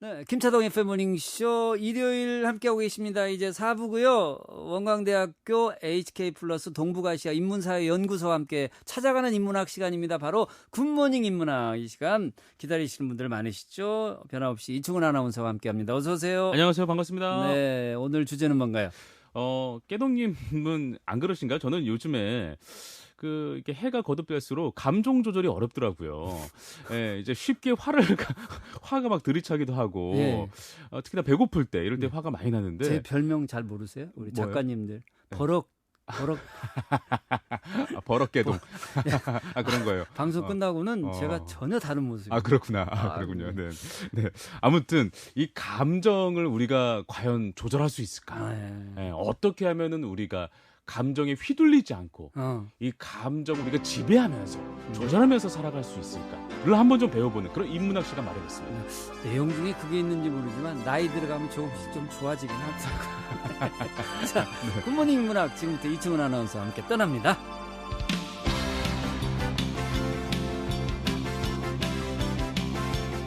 네, 김차동 FM 모닝쇼 일요일 함께하고 계십니다. 이제 4부고요. 원광대학교 HK 플러스 동북아시아 인문사회 연구소와 함께 찾아가는 인문학 시간입니다. 바로 굿모닝 인문학. 이 시간 기다리시는 분들 많으시죠? 변함없이 이충훈 아나운서와 함께합니다. 어서 오세요. 안녕하세요. 반갑습니다. 네, 오늘 주제는 뭔가요? 깨동님은 안 그러신가요? 저는 요즘에 이렇게 해가 거듭될수록 감정 조절이 어렵더라고요. 예, 이제 쉽게 화가 막 들이차기도 하고, 예. 특히나 배고플 때, 이럴 때 화가 많이 나는데. 제 별명 잘 모르세요? 우리 뭐요? 작가님들. 네. 버럭. 버럭개동. 그런 거예요. 방송 끝나고는 제가 전혀 다른 모습이에요. 그렇구나. 그렇군요. 네. 네. 아무튼, 이 감정을 우리가 과연 조절할 수 있을까? 예, 어떻게 하면은 우리가 감정에 휘둘리지 않고 이 감정 우리가 지배하면서 조절하면서 살아갈 수 있을까를 한번 좀 배워보는 그런 인문학 시간 마련했습니다. 내용 중에 그게 있는지 모르지만 나이 들어가면 조금씩 좀 좋아지긴 하더라고요. 자, 굿모닝 인문학 지금부터 이충훈 아나운서와 함께 떠납니다.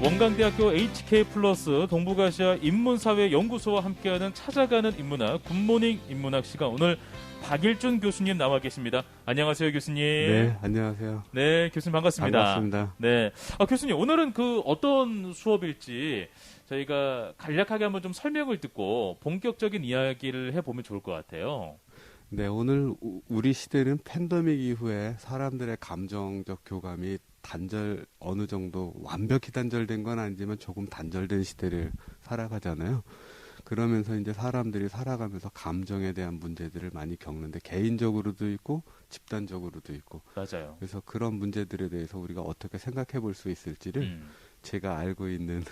원광대학교 HK 플러스 동북아시아 인문사회 연구소와 함께하는 찾아가는 인문학 굿모닝 인문학 시간, 오늘 박일준 교수님 나와 계십니다. 안녕하세요, 교수님. 네, 안녕하세요. 네, 교수님 반갑습니다. 반갑습니다. 네, 교수님 오늘은 어떤 수업일지 저희가 간략하게 한번 좀 설명을 듣고 본격적인 이야기를 해보면 좋을 것 같아요. 네, 오늘 우리 시대는 팬데믹 이후에 사람들의 감정적 교감이 어느 정도 완벽히 단절된 건 아니지만 조금 단절된 시대를 살아가잖아요. 그러면서 이제 사람들이 살아가면서 감정에 대한 문제들을 많이 겪는데, 개인적으로도 있고 집단적으로도 있고. 맞아요. 그래서 그런 문제들에 대해서 우리가 어떻게 생각해 볼 수 있을지를 제가 알고 있는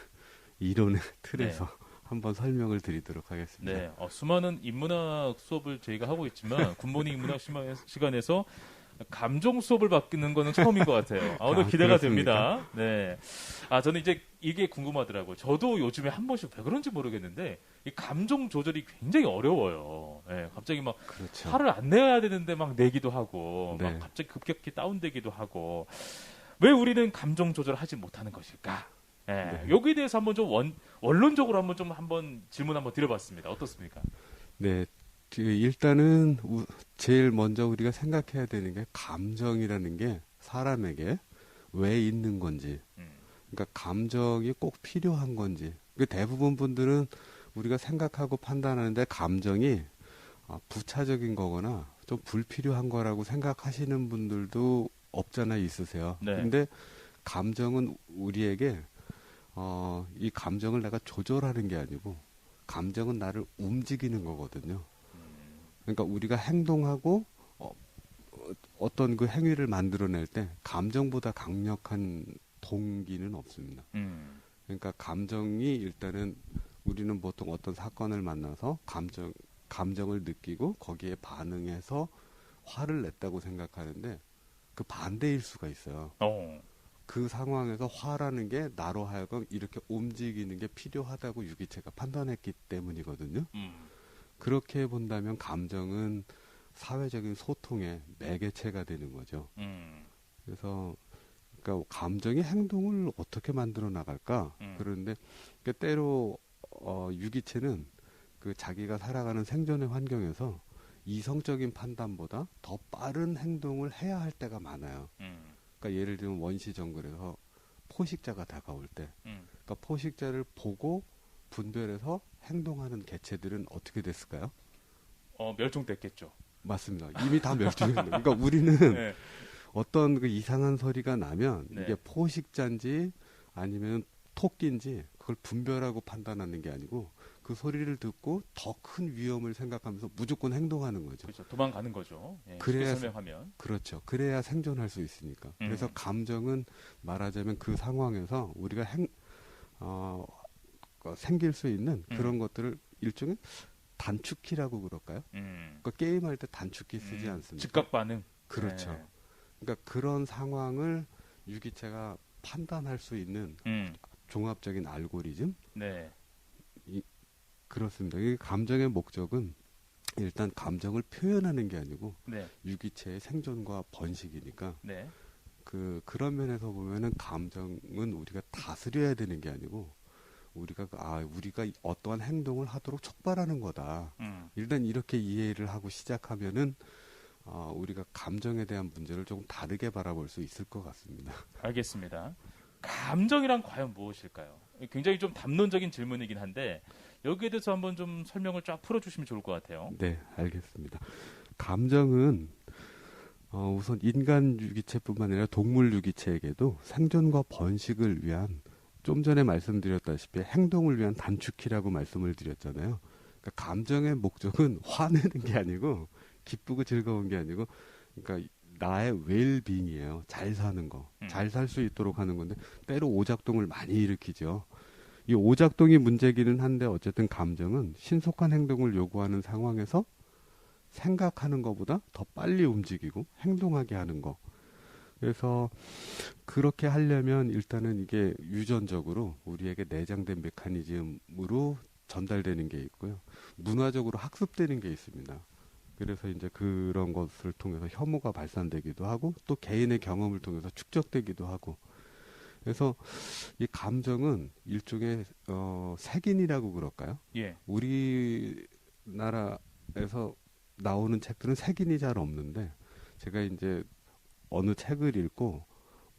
이론의 틀에서 한번 설명을 드리도록 하겠습니다. 네, 수많은 인문학 수업을 저희가 하고 있지만 굿모닝 인문학 시간에서 감정 수업을 받는 거는 처음인 것 같아요. 오늘 기대가 그렇습니까? 됩니다. 네. 저는 이제 이게 궁금하더라고요. 저도 요즘에 한 번씩 왜 그런지 모르겠는데 이 감정 조절이 굉장히 어려워요. 네, 갑자기 막 그렇죠. 화를 안 내야 되는데 막 내기도 하고, 막 갑자기 급격히 다운되기도 하고, 왜 우리는 감정 조절을 하지 못하는 것일까? 네. 여기에 대해서 한번 좀 원론적으로 한번 질문 한번 드려봤습니다. 어떻습니까? 네. 일단은 제일 먼저 우리가 생각해야 되는 게, 감정이라는 게 사람에게 왜 있는 건지, 그러니까 감정이 꼭 필요한 건지. 대부분 분들은 우리가 생각하고 판단하는데 감정이 부차적인 거거나 좀 불필요한 거라고 생각하시는 분들도 없잖아 있으세요. 네. 근데 감정은 우리에게 이 감정을 내가 조절하는 게 아니고, 감정은 나를 움직이는 거거든요. 그러니까 우리가 행동하고 어떤 그 행위를 만들어낼 때 감정보다 강력한 동기는 없습니다. 그러니까 감정이 일단은, 우리는 보통 어떤 사건을 만나서 감정을 느끼고 거기에 반응해서 화를 냈다고 생각하는데, 그 반대일 수가 있어요. 그 상황에서 화라는 게 나로 하여금 이렇게 움직이는 게 필요하다고 유기체가 판단했기 때문이거든요. 그렇게 본다면 감정은 사회적인 소통의 매개체가 되는 거죠. 그래서 그러니까 감정이 행동을 어떻게 만들어 나갈까? 그런데 때로 유기체는 자기가 살아가는 생존의 환경에서 이성적인 판단보다 더 빠른 행동을 해야 할 때가 많아요. 그러니까 예를 들면 원시 정글에서 포식자가 다가올 때, 그러니까 포식자를 보고 분별해서 행동하는 개체들은 어떻게 됐을까요? 멸종됐겠죠. 맞습니다. 이미 다 멸종했어요. 그러니까 우리는 네. 어떤 그 이상한 소리가 나면 네. 이게 포식자인지 아니면 토끼인지 그걸 분별하고 판단하는 게 아니고, 그 소리를 듣고 더 큰 위험을 생각하면서 무조건 행동하는 거죠. 그렇죠. 도망가는 거죠. 예, 그래야 쉽게 설명하면. 그렇죠. 그래야 생존할 수 있으니까. 그래서 감정은 말하자면 그 상황에서 우리가 생길 수 있는 그런 것들을 일종의 단축키라고 그럴까요? 그러니까 게임할 때 단축키 쓰지 않습니까? 즉각 반응. 그렇죠. 네. 그러니까 그런 상황을 유기체가 판단할 수 있는 종합적인 알고리즘? 네. 그렇습니다. 이 감정의 목적은 일단 감정을 표현하는 게 아니고 네. 유기체의 생존과 번식이니까 네. 그런 면에서 보면은 감정은 우리가 다스려야 되는 게 아니고 우리가 어떠한 행동을 하도록 촉발하는 거다. 일단 이렇게 이해를 하고 시작하면은 우리가 감정에 대한 문제를 조금 다르게 바라볼 수 있을 것 같습니다. 알겠습니다. 감정이란 과연 무엇일까요? 굉장히 좀 담론적인 질문이긴 한데 여기에 대해서 한번 좀 설명을 쫙 풀어주시면 좋을 것 같아요. 네, 알겠습니다. 감정은 우선 인간 유기체뿐만 아니라 동물 유기체에게도 생존과 번식을 위한, 좀 전에 말씀드렸다시피 행동을 위한 단축키라고 말씀을 드렸잖아요. 그러니까 감정의 목적은 화내는 게 아니고 기쁘고 즐거운 게 아니고, 그러니까 나의 웰빙이에요. 잘 사는 거, 잘 살 수 있도록 하는 건데 때로 오작동을 많이 일으키죠. 이 오작동이 문제기는 한데 어쨌든 감정은 신속한 행동을 요구하는 상황에서 생각하는 것보다 더 빨리 움직이고 행동하게 하는 거. 그래서 그렇게 하려면 일단은 이게 유전적으로 우리에게 내장된 메커니즘으로 전달되는 게 있고요. 문화적으로 학습되는 게 있습니다. 그래서 이제 그런 것을 통해서 혐오가 발산되기도 하고 또 개인의 경험을 통해서 축적되기도 하고, 그래서 이 감정은 일종의 색인이라고 그럴까요? 예. 우리나라에서 나오는 책들은 색인이 잘 없는데, 제가 이제 어느 책을 읽고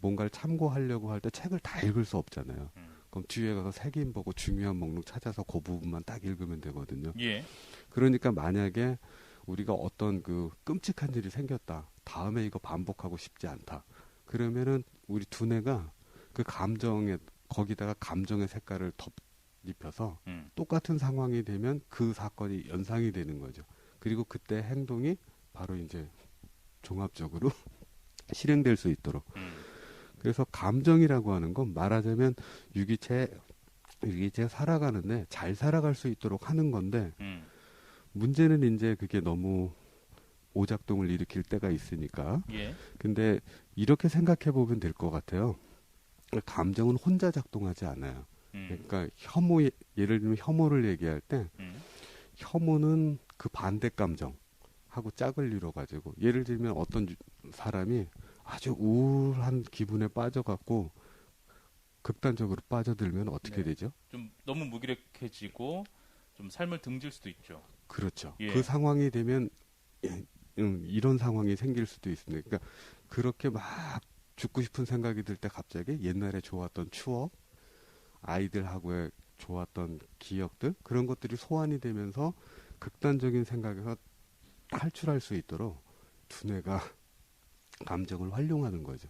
뭔가를 참고하려고 할 때 책을 다 읽을 수 없잖아요. 그럼 뒤에 가서 색인 보고 중요한 목록 찾아서 그 부분만 딱 읽으면 되거든요. 예. 그러니까 만약에 우리가 어떤 그 끔찍한 일이 생겼다, 다음에 이거 반복하고 싶지 않다, 그러면은 우리 두뇌가 그 감정에, 거기다가 감정의 색깔을 덧입혀서 똑같은 상황이 되면 그 사건이 연상이 되는 거죠. 그리고 그때 행동이 바로 이제 종합적으로 실행될 수 있도록. 그래서 감정이라고 하는 건 말하자면 유기체가 살아가는데 잘 살아갈 수 있도록 하는 건데, 문제는 이제 그게 너무 오작동을 일으킬 때가 있으니까. 예. 근데 이렇게 생각해 보면 될 것 같아요. 감정은 혼자 작동하지 않아요. 그러니까 예를 들면 혐오를 얘기할 때 혐오는 그 반대 감정하고 짝을 이뤄가지고, 예를 들면 어떤 사람이 아주 우울한 기분에 빠져갖고 극단적으로 빠져들면 어떻게 되죠? 좀 너무 무기력해지고 좀 삶을 등질 수도 있죠. 그렇죠. 예. 그 상황이 되면 이런 상황이 생길 수도 있습니다. 그러니까 그렇게 막 죽고 싶은 생각이 들 때 갑자기 옛날에 좋았던 추억, 아이들하고의 좋았던 기억들, 그런 것들이 소환이 되면서 극단적인 생각에서 탈출할 수 있도록 두뇌가 감정을 활용하는 거죠.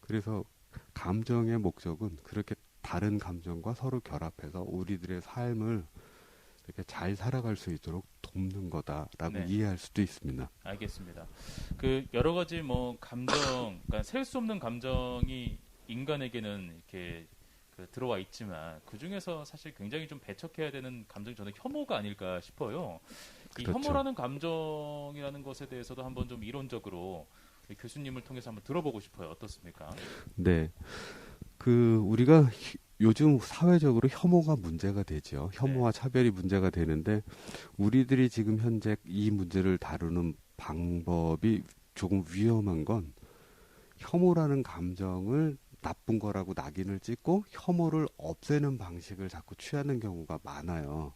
그래서 감정의 목적은 그렇게 다른 감정과 서로 결합해서 우리들의 삶을 이렇게 잘 살아갈 수 있도록 돕는 거다라고 이해할 수도 있습니다. 알겠습니다. 그 여러 가지 뭐 감정, 그러니까 셀 수 없는 감정이 인간에게는 이렇게 들어와 있지만 그 중에서 사실 굉장히 좀 배척해야 되는 감정이 저는 혐오가 아닐까 싶어요. 그렇죠. 이 혐오라는 감정이라는 것에 대해서도 한번 좀 이론적으로 교수님을 통해서 한번 들어보고 싶어요. 어떻습니까? 네. 우리가 요즘 사회적으로 혐오가 문제가 되죠. 혐오와 차별이 문제가 되는데, 우리들이 지금 현재 이 문제를 다루는 방법이 조금 위험한 건, 혐오라는 감정을 나쁜 거라고 낙인을 찍고 혐오를 없애는 방식을 자꾸 취하는 경우가 많아요.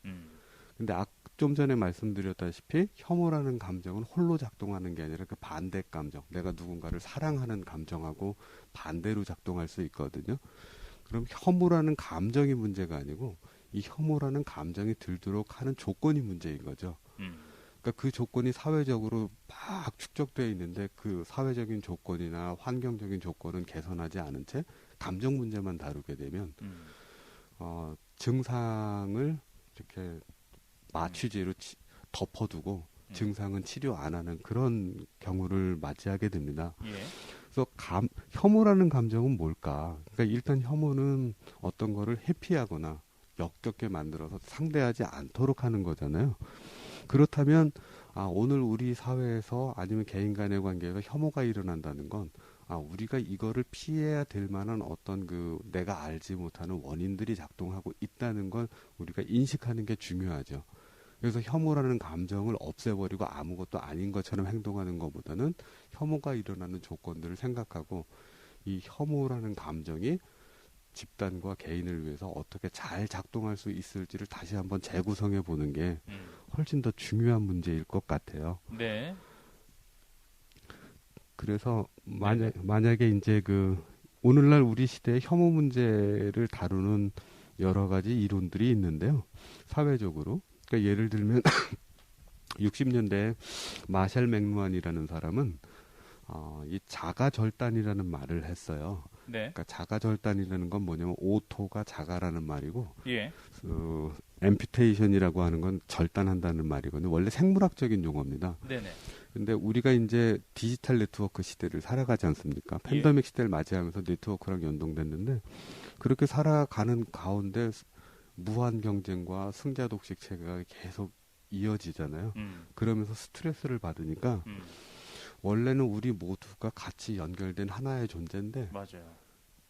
근데 좀 전에 말씀드렸다시피 혐오라는 감정은 홀로 작동하는 게 아니라 그 반대 감정, 내가 누군가를 사랑하는 감정하고 반대로 작동할 수 있거든요. 그럼 혐오라는 감정이 문제가 아니고 이 혐오라는 감정이 들도록 하는 조건이 문제인 거죠. 그러니까 그 조건이 사회적으로 막 축적되어 있는데 그 사회적인 조건이나 환경적인 조건은 개선하지 않은 채 감정 문제만 다루게 되면 증상을 이렇게 마취제로 덮어두고 증상은 치료 안 하는 그런 경우를 맞이하게 됩니다. 예. 그래서 혐오라는 감정은 뭘까? 그러니까 일단 혐오는 어떤 거를 회피하거나 역겹게 만들어서 상대하지 않도록 하는 거잖아요. 그렇다면 오늘 우리 사회에서 아니면 개인 간의 관계에서 혐오가 일어난다는 건 우리가 이거를 피해야 될 만한 어떤 내가 알지 못하는 원인들이 작동하고 있다는 걸 우리가 인식하는 게 중요하죠. 그래서 혐오라는 감정을 없애버리고 아무것도 아닌 것처럼 행동하는 것보다는 혐오가 일어나는 조건들을 생각하고 이 혐오라는 감정이 집단과 개인을 위해서 어떻게 잘 작동할 수 있을지를 다시 한번 재구성해 보는 게 훨씬 더 중요한 문제일 것 같아요. 네. 그래서 만약에 이제 그 오늘날 우리 시대의 혐오 문제를 다루는 여러 가지 이론들이 있는데요. 사회적으로. 그러니까 예를 들면 60년대에 마샬 맥루한이라는 사람은 이 자가절단이라는 말을 했어요. 네. 그러니까 자가절단이라는 건 뭐냐면 오토가 자가라는 말이고, 예. 앰퓨테이션이라고 하는 건 절단한다는 말이거든요. 원래 생물학적인 용어입니다. 네네. 근데 우리가 이제 디지털 네트워크 시대를 살아가지 않습니까? 팬데믹 시대를 맞이하면서 네트워크랑 연동됐는데 그렇게 살아가는 가운데 무한 경쟁과 승자 독식 체계가 계속 이어지잖아요. 그러면서 스트레스를 받으니까 원래는 우리 모두가 같이 연결된 하나의 존재인데 맞아요.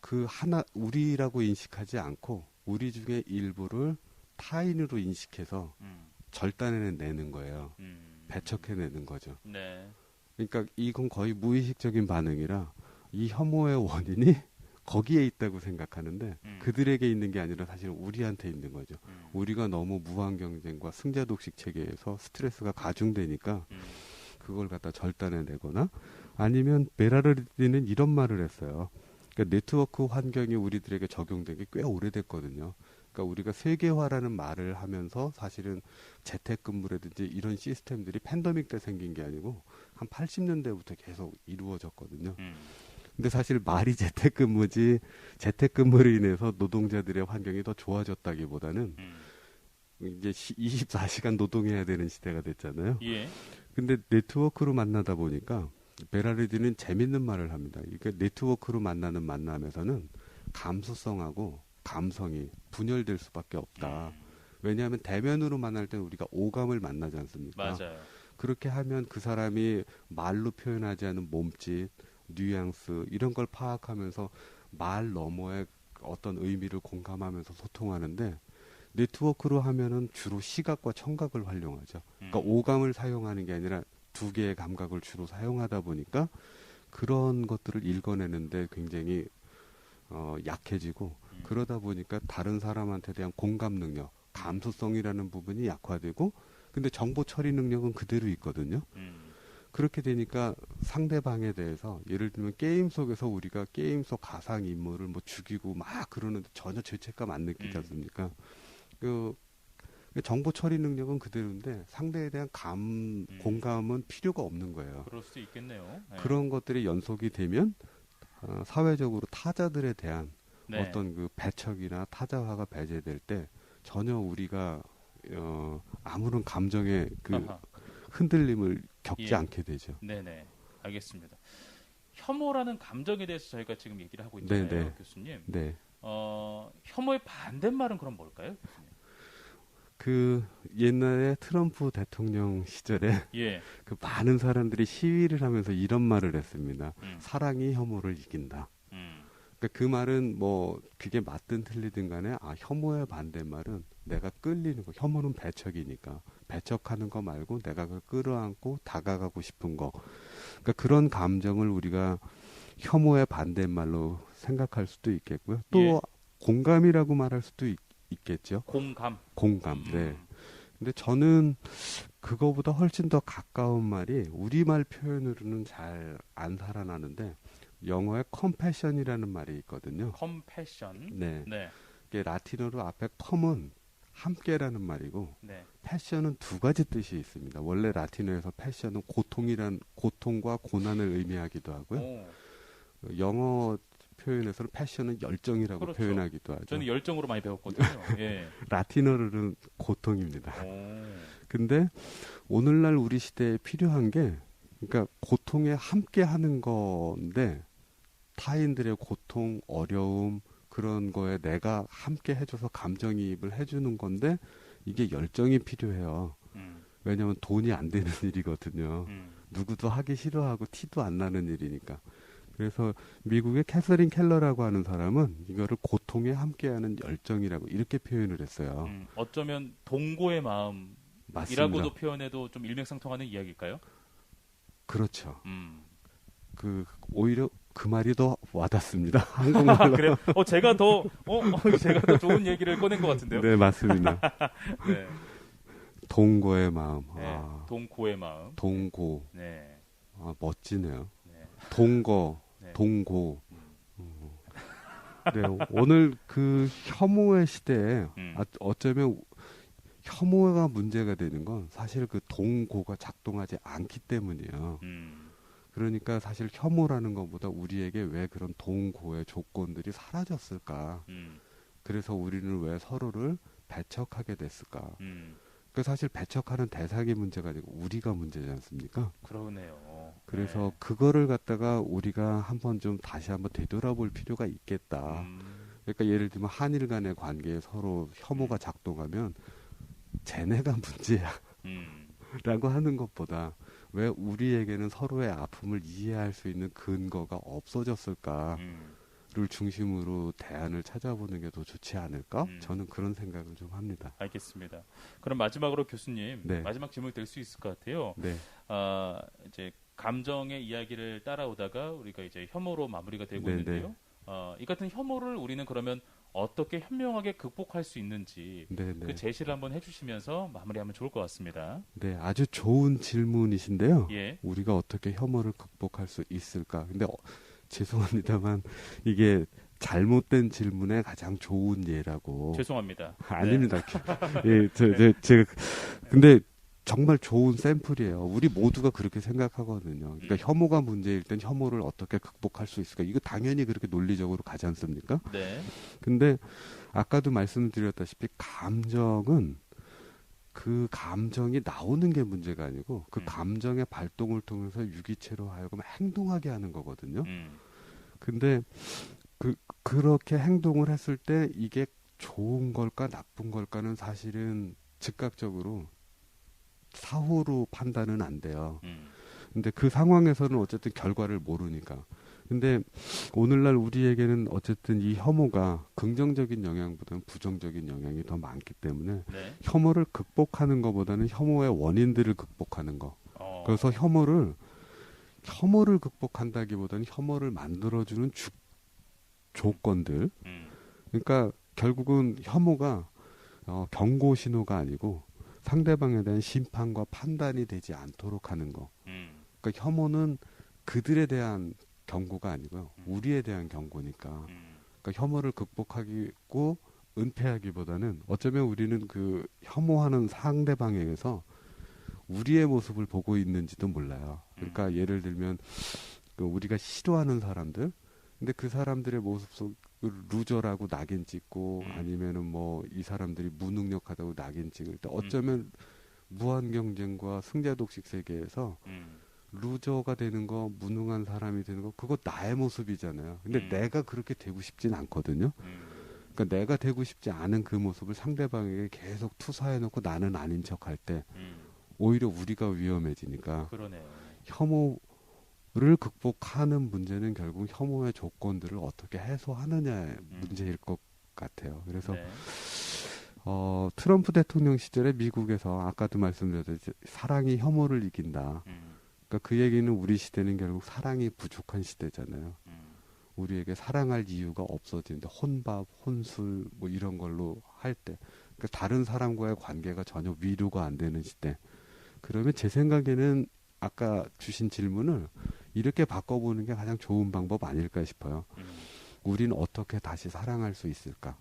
그 하나 우리라고 인식하지 않고 우리 중에 일부를 타인으로 인식해서 절단해내는 거예요. 배척해내는 거죠. 네. 그러니까 이건 거의 무의식적인 반응이라 이 혐오의 원인이 거기에 있다고 생각하는데 그들에게 있는 게 아니라 사실 우리한테 있는 거죠. 우리가 너무 무한 경쟁과 승자 독식 체계에서 스트레스가 가중되니까 그걸 갖다 절단해내거나 아니면 베라르디는 이런 말을 했어요. 그러니까 네트워크 환경이 우리들에게 적용된 게 꽤 오래됐거든요. 그러니까 우리가 세계화라는 말을 하면서 사실은 재택근무라든지 이런 시스템들이 팬데믹 때 생긴 게 아니고 한 80년대부터 계속 이루어졌거든요. 근데 사실 말이 재택근무지 재택근무로 인해서 노동자들의 환경이 더 좋아졌다기보다는 이제 24시간 노동해야 되는 시대가 됐잖아요. 예. 근데 네트워크로 만나다 보니까 베라르디는 재밌는 말을 합니다. 이게 네트워크로 만나는 만남에서는 감수성하고 감성이 분열될 수밖에 없다. 왜냐하면 대면으로 만날 때는 우리가 오감을 만나지 않습니까? 맞아요. 그렇게 하면 그 사람이 말로 표현하지 않은 몸짓, 뉘앙스 이런 걸 파악하면서 말 너머의 어떤 의미를 공감하면서 소통하는데 네트워크로 하면은 주로 시각과 청각을 활용하죠. 그러니까 오감을 사용하는 게 아니라 두 개의 감각을 주로 사용하다 보니까 그런 것들을 읽어내는데 굉장히 약해지고 그러다 보니까 다른 사람한테 대한 공감 능력, 감수성이라는 부분이 약화되고 근데 정보 처리 능력은 그대로 있거든요. 그렇게 되니까 상대방에 대해서 예를 들면 게임 속에서 우리가 게임 속 가상 인물을 뭐 죽이고 막 그러는데 전혀 죄책감 안 느끼지 않습니까? 그 정보 처리 능력은 그대로인데 상대에 대한 공감은 필요가 없는 거예요. 그럴 수도 있겠네요. 네. 그런 것들이 연속이 되면 사회적으로 타자들에 대한 네. 어떤 그 배척이나 타자화가 배제될 때 전혀 우리가 아무런 감정의 그 흔들림을 겪지 않게 되죠. 네네. 알겠습니다. 혐오라는 감정에 대해서 저희가 지금 얘기를 하고 있잖아요, 네네. 교수님. 네. 혐오의 반대말은 그럼 뭘까요, 교수님? 그 옛날에 트럼프 대통령 시절에 예. 그 많은 사람들이 시위를 하면서 이런 말을 했습니다. 사랑이 혐오를 이긴다. 그러니까 그 말은 뭐 그게 맞든 틀리든 간에 혐오의 반대말은 내가 끌리는 거. 혐오는 배척이니까 배척하는 거 말고 내가 그걸 끌어안고 다가가고 싶은 거. 그러니까 그런 감정을 우리가 혐오의 반대말로 생각할 수도 있겠고요. 또 공감이라고 말할 수도 있겠죠. 공감. 네. 근데 저는 그거보다 훨씬 더 가까운 말이 우리말 표현으로는 잘 안 살아나는데 영어에 컴패션이라는 말이 있거든요. 컴패션. 네. 네. 이게 라틴어로 앞에 컴은 함께라는 말이고 네. 패션은 두 가지 뜻이 있습니다. 원래 라틴어에서 패션은 고통과 고난을 의미하기도 하고요. 영어 표현에서는 패션은 열정이라고 그렇죠. 표현하기도 하죠. 저는 열정으로 많이 배웠거든요. 예. 라틴어로는 고통입니다. 근데 오늘날 우리 시대에 필요한 게 그러니까 고통에 함께 하는 건데 타인들의 고통, 어려움 그런 거에 내가 함께 해줘서 감정이입을 해주는 건데 이게 열정이 필요해요. 왜냐하면 돈이 안 되는 일이거든요. 누구도 하기 싫어하고 티도 안 나는 일이니까. 그래서 미국의 캐서린 켈러라고 하는 사람은 이거를 고통에 함께하는 열정이라고 이렇게 표현을 했어요. 어쩌면 동고의 마음이라고도 맞습니다. 표현해도 좀 일맥상통하는 이야기일까요? 그렇죠. 그 오히려 그 말이 더 와닿습니다. 한국말로. 그래요? 제가 더 좋은 얘기를 꺼낸 것 같은데요. 네, 맞습니다. 네. 동고의 마음. 네. 동고의 마음. 동고. 네. 멋지네요. 네. 동거, 네. 동고. 네, 오늘 그 혐오의 시대에 어쩌면 혐오가 문제가 되는 건 사실 그 동고가 작동하지 않기 때문이에요. 그러니까 사실 혐오라는 것보다 우리에게 왜 그런 동고의 조건들이 사라졌을까? 그래서 우리는 왜 서로를 배척하게 됐을까? 그 사실 배척하는 대상이 문제가 아니고 우리가 문제지 않습니까? 그러네요. 그래서 네. 그거를 갖다가 우리가 한번 좀 다시 한번 되돌아볼 필요가 있겠다. 그러니까 예를 들면 한일 간의 관계에 서로 혐오가 작동하면 쟤네가 문제야. 라고 하는 것보다 왜 우리에게는 서로의 아픔을 이해할 수 있는 근거가 없어졌을까를 중심으로 대안을 찾아보는 게 더 좋지 않을까? 저는 그런 생각을 좀 합니다. 알겠습니다. 그럼 마지막으로 교수님, 네. 마지막 질문이 될 수 있을 것 같아요. 네. 이제 감정의 이야기를 따라오다가 우리가 이제 혐오로 마무리가 되고 네, 있는데요. 이 같은 혐오를 우리는 그러면 어떻게 현명하게 극복할 수 있는지 네, 그 네. 제시를 한번 해주시면서 마무리하면 좋을 것 같습니다. 네, 아주 좋은 질문이신데요. 예. 우리가 어떻게 혐오를 극복할 수 있을까? 근데 죄송합니다만 이게 잘못된 질문의 가장 좋은 예라고. 죄송합니다. 아닙니다. 예, 제가 근데 정말 좋은 샘플이에요. 우리 모두가 그렇게 생각하거든요. 그러니까 혐오가 문제일 땐 혐오를 어떻게 극복할 수 있을까? 이거 당연히 그렇게 논리적으로 가지 않습니까? 네. 근데 아까도 말씀드렸다시피 감정은 그 감정이 나오는 게 문제가 아니고 그 감정의 발동을 통해서 유기체로 하여금 행동하게 하는 거거든요. 근데 그렇게 행동을 했을 때 이게 좋은 걸까 나쁜 걸까는 사실은 즉각적으로 사후로 판단은 안 돼요. 근데 그 상황에서는 어쨌든 결과를 모르니까. 근데 오늘날 우리에게는 어쨌든 이 혐오가 긍정적인 영향보다는 부정적인 영향이 더 많기 때문에 네. 혐오를 극복하는 것보다는 혐오의 원인들을 극복하는 거. 그래서 혐오를 극복한다기보다는 혐오를 만들어주는 조건들. 그러니까 결국은 혐오가 경고 신호가 아니고 상대방에 대한 심판과 판단이 되지 않도록 하는 거. 그러니까 혐오는 그들에 대한 경고가 아니고요. 우리에 대한 경고니까. 그러니까 혐오를 극복하고 은폐하기보다는 어쩌면 우리는 그 혐오하는 상대방에게서 우리의 모습을 보고 있는지도 몰라요. 그러니까 예를 들면 그 우리가 싫어하는 사람들, 근데 그 사람들의 모습 속을 루저라고 낙인 찍고 아니면은 뭐 이 사람들이 무능력하다고 낙인 찍을 때 어쩌면 무한 경쟁과 승자독식 세계에서 루저가 되는 거, 무능한 사람이 되는 거, 그거 나의 모습이잖아요. 근데 내가 그렇게 되고 싶진 않거든요. 그러니까 내가 되고 싶지 않은 그 모습을 상대방에게 계속 투사해놓고 나는 아닌 척할 때 오히려 우리가 위험해지니까. 그러네요. 혐오를 극복하는 문제는 결국 혐오의 조건들을 어떻게 해소하느냐의 문제일 것 같아요. 그래서 네. 트럼프 대통령 시절에 미국에서 아까도 말씀드렸듯이 사랑이 혐오를 이긴다. 그러니까 그 얘기는 우리 시대는 결국 사랑이 부족한 시대잖아요. 우리에게 사랑할 이유가 없어지는데 혼밥, 혼술 뭐 이런 걸로 할 때, 그러니까 다른 사람과의 관계가 전혀 위로가 안 되는 시대. 그러면 제 생각에는 아까 주신 질문을 이렇게 바꿔보는 게 가장 좋은 방법 아닐까 싶어요. 우리는 어떻게 다시 사랑할 수 있을까?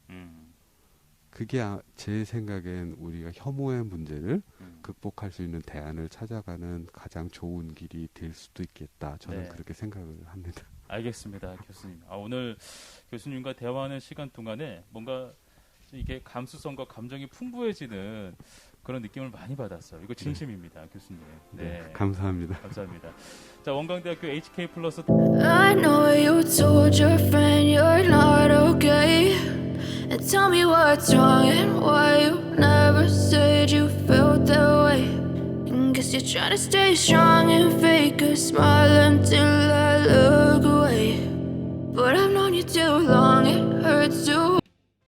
그게 제 생각엔 우리가 혐오의 문제를 극복할 수 있는 대안을 찾아가는 가장 좋은 길이 될 수도 있겠다. 저는 네. 그렇게 생각을 합니다. 알겠습니다, 교수님. 오늘 교수님과 대화하는 시간 동안에 뭔가 이게 감수성과 감정이 풍부해지는 그런 느낌을 많이 받았어요. 이거 진심입니다, 교수님. 네, 감사합니다. 감사합니다. 자, 원광대학교 HK 플러스. I know you told your friend you're not okay. And tell me what's wrong and why you never said you felt that way. And guess you're trying to stay strong and fake a smile until I look away. But I've known you too long, it hurts to